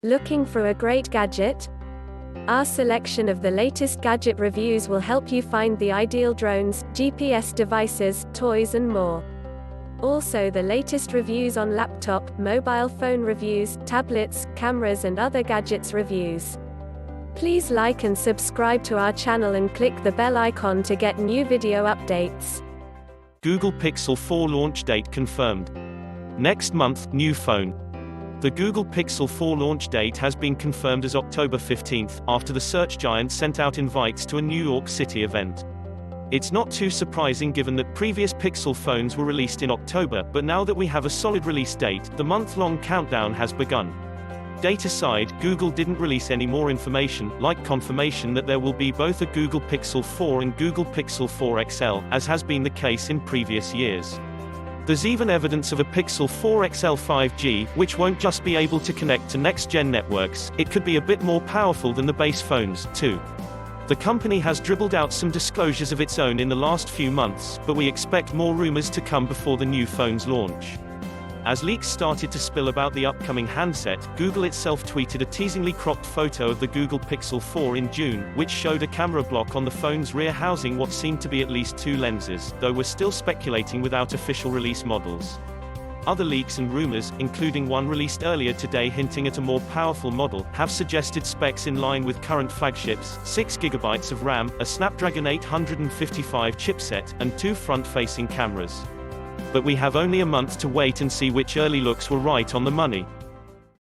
Looking for a great gadget? Our selection of the latest gadget reviews will help you find the ideal drones, GPS devices, toys and more. Also the latest reviews on laptop, mobile phone reviews, tablets, cameras and other gadgets reviews. Please like and subscribe to our channel and click the bell icon to get new video updates. Google Pixel 4 launch date confirmed. Next month, new phone. The Google Pixel 4 launch date has been confirmed as October 15th, after the search giant sent out invites to a New York City event. It's not too surprising given that previous Pixel phones were released in October, but now that we have a solid release date, the month-long countdown has begun. Date aside, Google didn't release any more information, like confirmation that there will be both a Google Pixel 4 and Google Pixel 4 XL, as has been the case in previous years. There's even evidence of a Pixel 4 XL 5G, which won't just be able to connect to next-gen networks, it could be a bit more powerful than the base phones, too. The company has dribbled out some disclosures of its own in the last few months, but we expect more rumors to come before the new phone's launch. As leaks started to spill about the upcoming handset, Google itself tweeted a teasingly cropped photo of the Google Pixel 4 in June, which showed a camera block on the phone's rear housing what seemed to be at least 2 lenses, though we're still speculating without official release models. Other leaks and rumors, including one released earlier today hinting at a more powerful model, have suggested specs in line with current flagships, 6GB of RAM, a Snapdragon 855 chipset, and 2 front-facing cameras. But we have only a month to wait and see which early looks were right on the money.